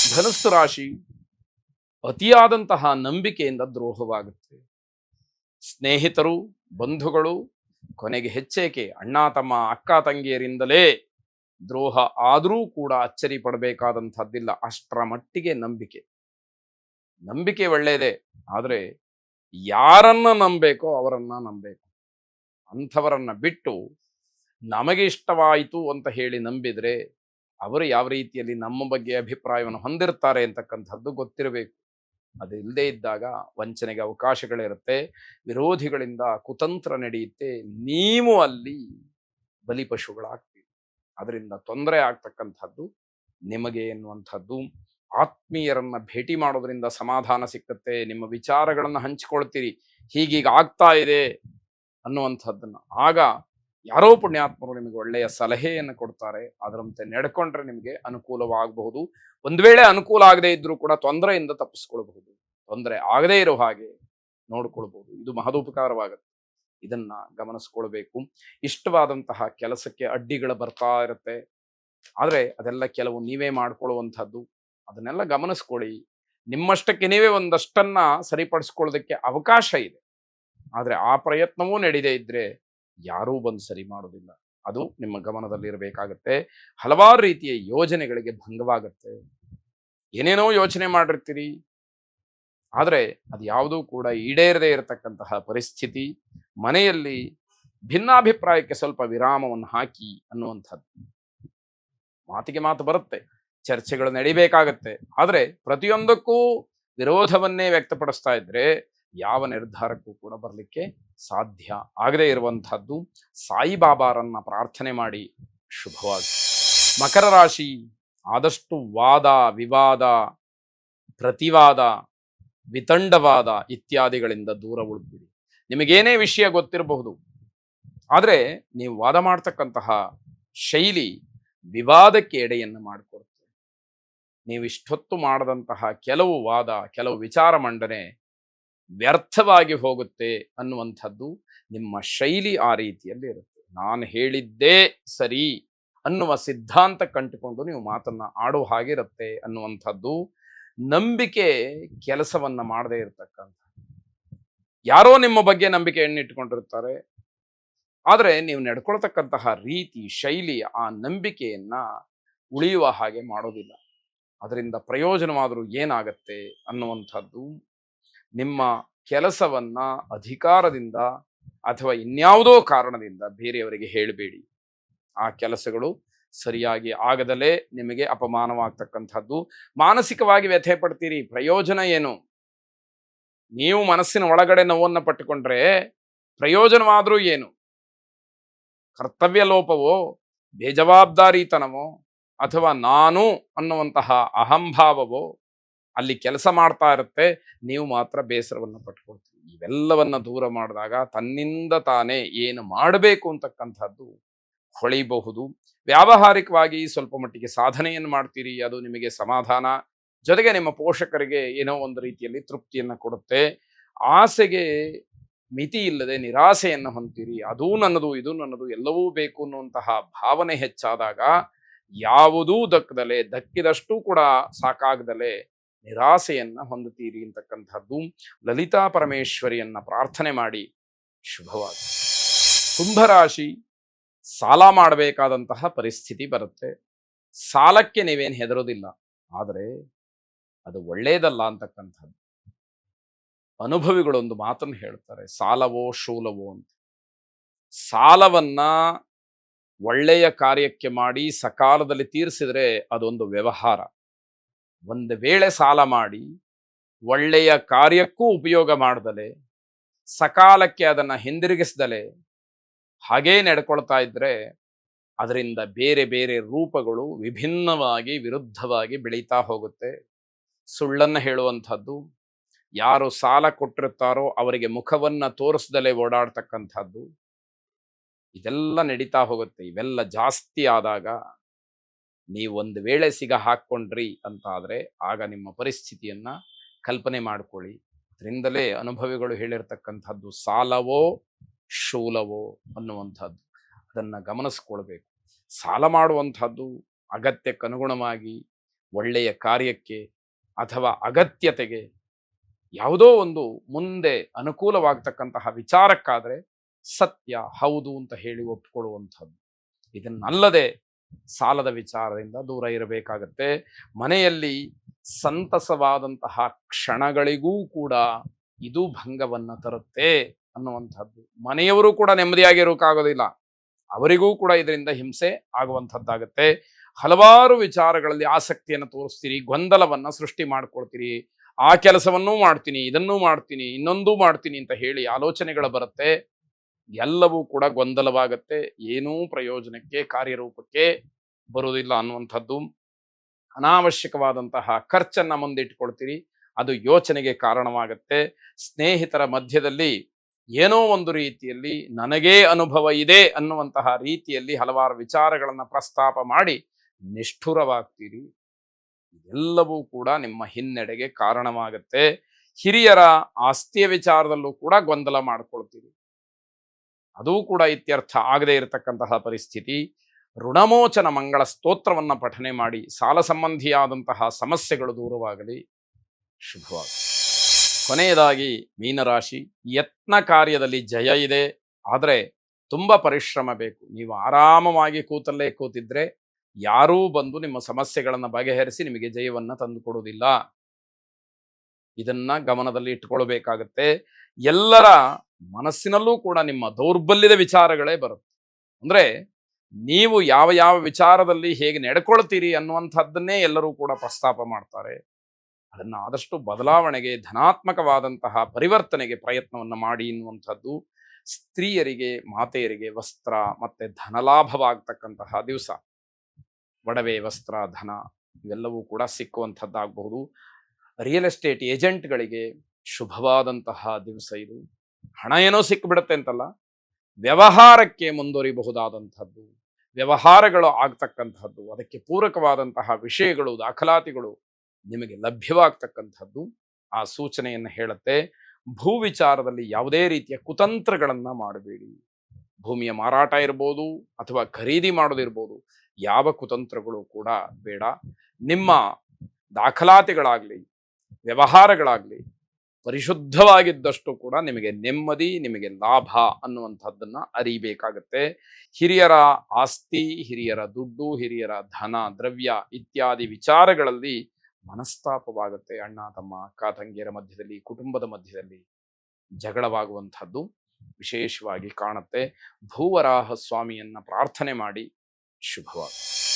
ಧನುಸ್ಸು ರಾಶಿ ಅತಿಯಾದಂತಹ ನಂಬಿಕೆಯಿಂದ ದ್ರೋಹವಾಗುತ್ತೆ. ಸ್ನೇಹಿತರು, ಬಂಧುಗಳು, ಕೊನೆಗೆ ಹೆಚ್ಚೇಕೆ ಅಣ್ಣ ತಮ್ಮ ಅಕ್ಕ ತಂಗಿಯರಿಂದಲೇ ದ್ರೋಹ ಆದರೂ ಕೂಡ ಅಚ್ಚರಿ ಪಡಬೇಕಾದಂಥದ್ದಿಲ್ಲ. ಅಷ್ಟರ ಮಟ್ಟಿಗೆ ನಂಬಿಕೆ ಒಳ್ಳೆಯದೇ, ಆದರೆ ಯಾರನ್ನ ನಂಬೇಕೋ ಅವರನ್ನ ನಂಬೇಕು. ಅಂಥವರನ್ನ ಬಿಟ್ಟು ನಮಗೆ ಇಷ್ಟವಾಯಿತು ಅಂತ ಹೇಳಿ ನಂಬಿದ್ರೆ ಅವರು ಯಾವ ರೀತಿಯಲ್ಲಿ ನಮ್ಮ ಬಗ್ಗೆ ಅಭಿಪ್ರಾಯವನ್ನು ಹೊಂದಿರ್ತಾರೆ ಅಂತಕ್ಕಂಥದ್ದು ಗೊತ್ತಿರಬೇಕು. ಅದು ಇಲ್ಲದೆ ಇದ್ದಾಗ ವಂಚನೆಗೆ ಅವಕಾಶಗಳಿರುತ್ತೆ, ವಿರೋಧಿಗಳಿಂದ ಕುತಂತ್ರ ನಡೆಯುತ್ತೆ, ನೀವು ಅಲ್ಲಿ ಬಲಿಪಶುಗಳಾಗ್ತೀವಿ. ಅದರಿಂದ ತೊಂದರೆ ಆಗ್ತಕ್ಕಂಥದ್ದು ನಿಮಗೆ ಎನ್ನುವಂಥದ್ದು. ಆತ್ಮೀಯರನ್ನ ಭೇಟಿ ಮಾಡೋದ್ರಿಂದ ಸಮಾಧಾನ ಸಿಕ್ಕತ್ತೆ, ನಿಮ್ಮ ವಿಚಾರಗಳನ್ನು ಹಂಚಿಕೊಳ್ತೀರಿ, ಹೀಗೀಗ ಆಗ್ತಾ ಇದೆ ಅನ್ನುವಂಥದ್ದನ್ನ. ಆಗ ಯಾರೋ ಪುಣ್ಯಾತ್ಮರು ನಿಮಗೆ ಒಳ್ಳೆಯ ಸಲಹೆಯನ್ನು ಕೊಡ್ತಾರೆ, ಅದರಂತೆ ನಡ್ಕೊಂಡ್ರೆ ನಿಮಗೆ ಅನುಕೂಲವಾಗಬಹುದು. ಒಂದು ವೇಳೆ ಅನುಕೂಲ ಆಗದೇ ಇದ್ರೂ ಕೂಡ ತೊಂದರೆಯಿಂದ ತಪ್ಪಿಸ್ಕೊಳ್ಬಹುದು, ತೊಂದರೆ ಆಗದೇ ಇರೋ ಹಾಗೆ ನೋಡ್ಕೊಳ್ಬಹುದು. ಇದು ಮಹದೋಪಕಾರವಾಗುತ್ತೆ, ಇದನ್ನ ಗಮನಿಸ್ಕೊಳ್ಬೇಕು. ಇಷ್ಟವಾದಂತಹ ಕೆಲಸಕ್ಕೆ ಅಡ್ಡಿಗಳು ಬರ್ತಾ ಇರುತ್ತೆ, ಆದರೆ ಅದೆಲ್ಲ ಕೆಲವು ನೀವೇ ಮಾಡ್ಕೊಳ್ಳುವಂಥದ್ದು. ಅದನ್ನೆಲ್ಲ ಗಮನಿಸ್ಕೊಳ್ಳಿ. ನಿಮ್ಮಷ್ಟಕ್ಕೆ ನೀವೇ ಒಂದಷ್ಟನ್ನ ಸರಿಪಡಿಸ್ಕೊಳ್ಳೋದಕ್ಕೆ ಅವಕಾಶ ಇದೆ, ಆದರೆ ಆ ಪ್ರಯತ್ನವೂ ನಡೀದೇ ಇದ್ರೆ ಯಾರೂ ಬಂದು ಸರಿ ಮಾಡೋದಿಲ್ಲ. ಅದು ನಿಮ್ಮ ಗಮನದಲ್ಲಿರಬೇಕಾಗತ್ತೆ. ಹಲವಾರು ರೀತಿಯ ಯೋಜನೆಗಳಿಗೆ ಭಂಗವಾಗತ್ತೆ. ಏನೇನೋ ಯೋಚನೆ ಮಾಡಿರ್ತೀರಿ, ಆದರೆ ಅದು ಯಾವುದೂ ಕೂಡ ಈಡೇರದೇ ಇರತಕ್ಕಂತಹ ಪರಿಸ್ಥಿತಿ. ಮನೆಯಲ್ಲಿ ಭಿನ್ನಾಭಿಪ್ರಾಯಕ್ಕೆ ಸ್ವಲ್ಪ ವಿರಾಮವನ್ನು ಹಾಕಿ ಅನ್ನುವಂಥದ್ದು. ಮಾತಿಗೆ ಮಾತು ಬರುತ್ತೆ, ಚರ್ಚೆಗಳು ನಡಿಬೇಕಾಗತ್ತೆ, ಆದರೆ ಪ್ರತಿಯೊಂದಕ್ಕೂ ವಿರೋಧವನ್ನೇ ವ್ಯಕ್ತಪಡಿಸ್ತಾ ಇದ್ರೆ ಯಾವ ನಿರ್ಧಾರಕ್ಕೂ ಕೂಡ ಬರಲಿಕ್ಕೆ ಸಾಧ್ಯ ಆಗದೇ ಇರುವಂತಹದ್ದು. ಸಾಯಿಬಾಬಾರನ್ನ ಪ್ರಾರ್ಥನೆ ಮಾಡಿ. ಶುಭವಾಗಿ. ಮಕರ ರಾಶಿ, ಆದಷ್ಟು ವಾದ ವಿವಾದ, ಪ್ರತಿವಾದ, ವಿತಂಡವಾದ ಇತ್ಯಾದಿಗಳಿಂದ ದೂರ ಉಳಿದ್ಬಿಡಿ. ನಿಮಗೇನೇ ವಿಷಯ ಗೊತ್ತಿರಬಹುದು, ಆದರೆ ನೀವು ವಾದ ಮಾಡ್ತಕ್ಕಂತಹ ಶೈಲಿ ವಿವಾದಕ್ಕೆ ಎಡೆಯನ್ನು ಮಾಡಿಕೊಡುತ್ತೆ. ನೀವು ಇಷ್ಟೊತ್ತು ಮಾಡದಂತಹ ಕೆಲವು ವಾದ, ಕೆಲವು ವಿಚಾರ ಮಂಡನೆ ವ್ಯರ್ಥವಾಗಿ ಹೋಗುತ್ತೆ ಅನ್ನುವಂಥದ್ದು. ನಿಮ್ಮ ಶೈಲಿ ಆ ರೀತಿಯಲ್ಲಿ ಇರುತ್ತೆ. ನಾನು ಹೇಳಿದ್ದೇ ಸರಿ ಅನ್ನುವ ಸಿದ್ಧಾಂತ ಕಂಡುಕೊಂಡು ನೀವು ಮಾತನ್ನ ಆಡೋ ಹಾಗಿರುತ್ತೆ ಅನ್ನುವಂಥದ್ದು. ನಂಬಿಕೆ ಕೆಲಸವನ್ನ ಮಾಡದೇ ಇರತಕ್ಕಂಥ, ಯಾರೋ ನಿಮ್ಮ ಬಗ್ಗೆ ನಂಬಿಕೆಯನ್ನು ಇಟ್ಟುಕೊಂಡಿರ್ತಾರೆ, ಆದರೆ ನೀವು ನಡ್ಕೊಳ್ತಕ್ಕಂತಹ ರೀತಿ ಶೈಲಿ ಆ ನಂಬಿಕೆಯನ್ನ ಉಳಿಯುವ ಹಾಗೆ ಮಾಡೋದಿಲ್ಲ. ಅದರಿಂದ ಪ್ರಯೋಜನವಾದರೂ ಏನಾಗತ್ತೆ ಅನ್ನುವಂಥದ್ದು. ನಿಮ್ಮ ಕೆಲಸವನ್ನ ಅಧಿಕಾರದಿಂದ ಅಥವಾ ಇನ್ಯಾವುದೋ ಕಾರಣದಿಂದ ಬೇರೆಯವರಿಗೆ ಹೇಳಬೇಡಿ. ಆ ಕೆಲಸಗಳು ಸರಿಯಾಗಿ ಆಗದಲೇ ನಿಮಗೆ ಅಪಮಾನವಾಗ್ತಕ್ಕಂಥದ್ದು. ಮಾನಸಿಕವಾಗಿ ವ್ಯಥೆ ಪಡ್ತೀರಿ, ಪ್ರಯೋಜನ ಏನು? ನೀವು ಮನಸ್ಸಿನ ಒಳಗಡೆ ನೋವನ್ನು ಪಟ್ಟುಕೊಂಡ್ರೆ ಪ್ರಯೋಜನವಾದರೂ ಏನು? ಕರ್ತವ್ಯ ಲೋಪವೋ, ಬೇಜವಾಬ್ದಾರಿತನವೋ, ಅಥವಾ ನಾನು ಅನ್ನುವಂತಹ ಅಹಂಭಾವವೋ ಅಲ್ಲಿ ಕೆಲಸ ಮಾಡ್ತಾ ಇರುತ್ತೆ, ನೀವು ಮಾತ್ರ ಬೇಸರವನ್ನು ಪಟ್ಕೊಳ್ತೀವಿ. ಇವೆಲ್ಲವನ್ನ ದೂರ ಮಾಡಿದಾಗ ತನ್ನಿಂದ ತಾನೇ ಏನು ಮಾಡಬೇಕು ಅಂತಕ್ಕಂಥದ್ದು ಹೊಳೆಯಬಹುದು. ವ್ಯಾವಹಾರಿಕವಾಗಿ ಸ್ವಲ್ಪ ಮಟ್ಟಿಗೆ ಸಾಧನೆಯನ್ನು ಮಾಡ್ತೀರಿ, ಅದು ನಿಮಗೆ ಸಮಾಧಾನ, ಜೊತೆಗೆ ನಿಮ್ಮ ಪೋಷಕರಿಗೆ ಏನೋ ಒಂದು ರೀತಿಯಲ್ಲಿ ತೃಪ್ತಿಯನ್ನು ಕೊಡುತ್ತೆ. ಆಸೆಗೆ ಮಿತಿ ಇಲ್ಲದೆ ನಿರಾಸೆಯನ್ನು ಹೊಂತೀರಿ. ಅದೂ ನನ್ನದು, ಇದು ನನ್ನದು, ಎಲ್ಲವೂ ಬೇಕು ಅನ್ನುವಂತಹ ಭಾವನೆ ಹೆಚ್ಚಾದಾಗ ಯಾವುದೂ ದಕ್ಕಿದಷ್ಟು ಕೂಡ ಸಾಕಾಗದಲೇ ನಿರಾಸೆಯನ್ನ ಹೊಂದುತ್ತೀರಿ ಅಂತಕ್ಕಂಥದ್ದು. ಲಲಿತಾ ಪರಮೇಶ್ವರಿಯನ್ನ ಪ್ರಾರ್ಥನೆ ಮಾಡಿ. ಶುಭವಾಗಿ. ಕುಂಭರಾಶಿ, ಸಾಲ ಮಾಡಬೇಕಾದಂತಹ ಪರಿಸ್ಥಿತಿ ಬರುತ್ತೆ. ಸಾಲಕ್ಕೆ ನೀವೇನು ಹೆದರೋದಿಲ್ಲ, ಆದರೆ ಅದು ಒಳ್ಳೆಯದಲ್ಲ ಅಂತಕ್ಕಂಥದ್ದು. ಅನುಭವಿಗಳೊಂದು ಮಾತನ್ನು ಹೇಳ್ತಾರೆ, ಸಾಲವೋ ಶೂಲವೋ ಅಂತ. ಸಾಲವನ್ನ ಒಳ್ಳೆಯ ಕಾರ್ಯಕ್ಕೆ ಮಾಡಿ ಸಕಾಲದಲ್ಲಿ ತೀರಿಸಿದ್ರೆ ಅದೊಂದು ವ್ಯವಹಾರ. ಒಂದು ವೇಳೆ ಸಾಲ ಮಾಡಿ ಒಳ್ಳೆಯ ಕಾರ್ಯಕ್ಕೂ ಉಪಯೋಗ ಮಾಡದಲೆ, ಸಕಾಲಕ್ಕೆ ಅದನ್ನು ಹಿಂದಿರುಗಿಸದಲೆ ಹಾಗೇ ನಡ್ಕೊಳ್ತಾ ಇದ್ರೆ ಅದರಿಂದ ಬೇರೆ ಬೇರೆ ರೂಪಗಳು ವಿಭಿನ್ನವಾಗಿ ವಿರುದ್ಧವಾಗಿ ಬೆಳೀತಾ ಹೋಗುತ್ತೆ. ಸುಳ್ಳನ್ನು ಹೇಳುವಂಥದ್ದು, ಯಾರು ಸಾಲ ಕೊಟ್ಟಿರ್ತಾರೋ ಅವರಿಗೆ ಮುಖವನ್ನ ತೋರಿಸ್ದಲೇ ಓಡಾಡ್ತಕ್ಕಂಥದ್ದು, ಇದೆಲ್ಲ ನಡೀತಾ ಹೋಗುತ್ತೆ. ಇವೆಲ್ಲ ಜಾಸ್ತಿ ಆದಾಗ ನೀವು ಒಂದು ವೇಳೆ ಸಿಗ ಹಾಕ್ಕೊಂಡ್ರಿ ಅಂತ ಆದರೆ ಆಗ ನಿಮ್ಮ ಪರಿಸ್ಥಿತಿಯನ್ನ ಕಲ್ಪನೆ ಮಾಡ್ಕೊಳ್ಳಿ. ಅದರಿಂದಲೇ ಅನುಭವಿಗಳು ಹೇಳಿರ್ತಕ್ಕಂಥದ್ದು ಸಾಲವೋ ಶೂಲವೋ ಅನ್ನುವಂಥದ್ದು. ಅದನ್ನು ಗಮನಿಸ್ಕೊಳ್ಬೇಕು. ಸಾಲ ಮಾಡುವಂಥದ್ದು ಅಗತ್ಯಕ್ಕನುಗುಣವಾಗಿ ಒಳ್ಳೆಯ ಕಾರ್ಯಕ್ಕೆ ಅಥವಾ ಅಗತ್ಯತೆಗೆ ಯಾವುದೋ ಒಂದು ಮುಂದೆ ಅನುಕೂಲವಾಗ್ತಕ್ಕಂತಹ ವಿಚಾರಕ್ಕಾದರೆ ಸತ್ಯ ಹೌದು ಅಂತ ಹೇಳಿ ಒಪ್ಕೊಳ್ಳುವಂಥದ್ದು. ಇದನ್ನಲ್ಲದೆ ಸಾಲದ ವಿಚಾರದಿಂದ ದೂರ ಇರಬೇಕಾಗತ್ತೆ. ಮನೆಯಲ್ಲಿ ಸಂತಸವಾದಂತಹ ಕ್ಷಣಗಳಿಗೂ ಕೂಡ ಇದು ಭಂಗವನ್ನ ತರುತ್ತೆ ಅನ್ನುವಂಥದ್ದು. ಮನೆಯವರು ಕೂಡ ನೆಮ್ಮದಿಯಾಗಿರೋಕ್ಕಾಗೋದಿಲ್ಲ, ಅವರಿಗೂ ಕೂಡ ಇದರಿಂದ ಹಿಂಸೆ ಆಗುವಂಥದ್ದಾಗತ್ತೆ. ಹಲವಾರು ವಿಚಾರಗಳಲ್ಲಿ ಆಸಕ್ತಿಯನ್ನು ತೋರಿಸ್ತೀರಿ, ಗೊಂದಲವನ್ನ ಸೃಷ್ಟಿ ಮಾಡ್ಕೊಳ್ತೀರಿ. ಆ ಕೆಲಸವನ್ನೂ ಮಾಡ್ತೀನಿ, ಇದನ್ನೂ ಮಾಡ್ತೀನಿ, ಇನ್ನೊಂದೂ ಮಾಡ್ತೀನಿ ಅಂತ ಹೇಳಿ ಆಲೋಚನೆಗಳು ಬರುತ್ತೆ. ಎಲ್ಲವೂ ಕೂಡ ಗೊಂದಲವಾಗತ್ತೆ, ಏನೂ ಪ್ರಯೋಜನಕ್ಕೆ ಕಾರ್ಯರೂಪಕ್ಕೆ ಬರುವುದಿಲ್ಲ ಅನ್ನುವಂಥದ್ದು. ಅನಾವಶ್ಯಕವಾದಂತಹ ಖರ್ಚನ್ನ ಮುಂದಿಟ್ಕೊಳ್ತೀರಿ, ಅದು ಯೋಚನೆಗೆ ಕಾರಣವಾಗತ್ತೆ. ಸ್ನೇಹಿತರ ಮಧ್ಯದಲ್ಲಿ ಏನೋ ಒಂದು ರೀತಿಯಲ್ಲಿ ನನಗೇ ಅನುಭವ ಇದೆ ಅನ್ನುವಂತಹ ರೀತಿಯಲ್ಲಿ ಹಲವಾರು ವಿಚಾರಗಳನ್ನು ಪ್ರಸ್ತಾಪ ಮಾಡಿ ನಿಷ್ಠುರವಾಗ್ತೀರಿ. ಇದೆಲ್ಲವೂ ಕೂಡ ನಿಮ್ಮ ಹಿನ್ನಡೆಗೆ ಕಾರಣವಾಗತ್ತೆ. ಹಿರಿಯರ ಆಸ್ತಿಯ ವಿಚಾರದಲ್ಲೂ ಕೂಡ ಗೊಂದಲ ಮಾಡ್ಕೊಳ್ತೀರಿ, ಅದೂ ಕೂಡ ಇತ್ಯರ್ಥ ಆಗದೇ ಇರತಕ್ಕಂತಹ ಪರಿಸ್ಥಿತಿ. ಋಣಮೋಚನ ಮಂಗಳ ಸ್ತೋತ್ರವನ್ನು ಪಠನೆ ಮಾಡಿ ಸಾಲ ಸಂಬಂಧಿಯಾದಂತಹ ಸಮಸ್ಯೆಗಳು ದೂರವಾಗಲಿ. ಶುಭವಾಗಿ. ಕೊನೆಯದಾಗಿ ಮೀನರಾಶಿ, ಯತ್ನ ಕಾರ್ಯದಲ್ಲಿ ಜಯ ಇದೆ, ಆದರೆ ತುಂಬ ಪರಿಶ್ರಮ ಬೇಕು. ನೀವು ಆರಾಮವಾಗಿ ಕೂತಲ್ಲೇ ಕೂತಿದ್ರೆ ಯಾರೂ ಬಂದು ನಿಮ್ಮ ಸಮಸ್ಯೆಗಳನ್ನು ಬಗೆಹರಿಸಿ ನಿಮಗೆ ಜಯವನ್ನು ತಂದುಕೊಡುವುದಿಲ್ಲ. ಇದನ್ನ ಗಮನದಲ್ಲಿ ಇಟ್ಕೊಳ್ಬೇಕಾಗತ್ತೆ. ಎಲ್ಲರ ಮನಸ್ಸಿನಲ್ಲೂ ಕೂಡ ನಿಮ್ಮ ದೌರ್ಬಲ್ಯದ ವಿಚಾರಗಳೇ ಬರುತ್ತೆ. ಅಂದ್ರೆ ನೀವು ಯಾವ ಯಾವ ವಿಚಾರದಲ್ಲಿ ಹೇಗೆ ನಡ್ಕೊಳ್ತೀರಿ ಅನ್ನುವಂಥದ್ದನ್ನೇ ಎಲ್ಲರೂ ಕೂಡ ಪ್ರಸ್ತಾಪ ಮಾಡ್ತಾರೆ. ಅದನ್ನ ಆದಷ್ಟು ಬದಲಾವಣೆಗೆ, ಧನಾತ್ಮಕವಾದಂತಹ ಪರಿವರ್ತನೆಗೆ ಪ್ರಯತ್ನವನ್ನು ಮಾಡಿ ಎನ್ನುವಂಥದ್ದು. ಸ್ತ್ರೀಯರಿಗೆ, ಮಾತೆಯರಿಗೆ ವಸ್ತ್ರ ಮತ್ತೆ ಧನಲಾಭವಾಗ್ತಕ್ಕಂತಹ ದಿವಸ. ಒಡವೆ, ವಸ್ತ್ರ, ಧನ ಇವೆಲ್ಲವೂ ಕೂಡ ಸಿಕ್ಕುವಂಥದ್ದಾಗಬಹುದು. ರಿಯಲ್ ಎಸ್ಟೇಟ್ ಏಜೆಂಟ್ಗಳಿಗೆ ಶುಭವಾದಂತಹ ದಿವಸ ಇದು. ಹಣ ಏನೋ ಸಿಕ್ಕಿಬಿಡುತ್ತೆ ಅಂತಲ್ಲ, ವ್ಯವಹಾರಕ್ಕೆ ಮುಂದುವರಿಬಹುದಾದಂಥದ್ದು, ವ್ಯವಹಾರಗಳು ಆಗ್ತಕ್ಕಂಥದ್ದು, ಅದಕ್ಕೆ ಪೂರಕವಾದಂತಹ ವಿಷಯಗಳು, ದಾಖಲಾತಿಗಳು ನಿಮಗೆ ಲಭ್ಯವಾಗ್ತಕ್ಕಂಥದ್ದು ಆ ಸೂಚನೆಯನ್ನು ಹೇಳುತ್ತೆ. ಭೂ ವಿಚಾರದಲ್ಲಿ ಯಾವುದೇ ರೀತಿಯ ಕುತಂತ್ರಗಳನ್ನ ಮಾಡಬೇಡಿ. ಭೂಮಿಯ ಮಾರಾಟ ಇರ್ಬೋದು ಅಥವಾ ಖರೀದಿ ಮಾಡೋದಿರ್ಬೋದು, ಯಾವ ಕುತಂತ್ರಗಳು ಕೂಡ ಬೇಡ. ನಿಮ್ಮ ದಾಖಲಾತಿಗಳಾಗ್ಲಿ, ವ್ಯವಹಾರಗಳಾಗ್ಲಿ ಪರಿಶುದ್ಧವಾಗಿದ್ದಷ್ಟು ಕೂಡ ನಿಮಗೆ ನೆಮ್ಮದಿ, ನಿಮಗೆ ಲಾಭ ಅನ್ನುವಂಥದ್ದನ್ನ ಅರಿಬೇಕಾಗತ್ತೆ. ಹಿರಿಯರ ಆಸ್ತಿ, ಹಿರಿಯರ ದುಡ್ಡು, ಹಿರಿಯರ ಧನ, ದ್ರವ್ಯ ಇತ್ಯಾದಿ ವಿಚಾರಗಳಲ್ಲಿ ಮನಸ್ತಾಪವಾಗುತ್ತೆ. ಅಣ್ಣ ತಮ್ಮ, ಅಕ್ಕ ತಂಗಿಯರ ಮಧ್ಯದಲ್ಲಿ, ಕುಟುಂಬದ ಮಧ್ಯದಲ್ಲಿ ಜಗಳವಾಗುವಂಥದ್ದು ವಿಶೇಷವಾಗಿ ಕಾಣುತ್ತೆ. ಭೂವರಾಹ ಸ್ವಾಮಿಯನ್ನ ಪ್ರಾರ್ಥನೆ ಮಾಡಿ. ಶುಭವಾಗಲಿ.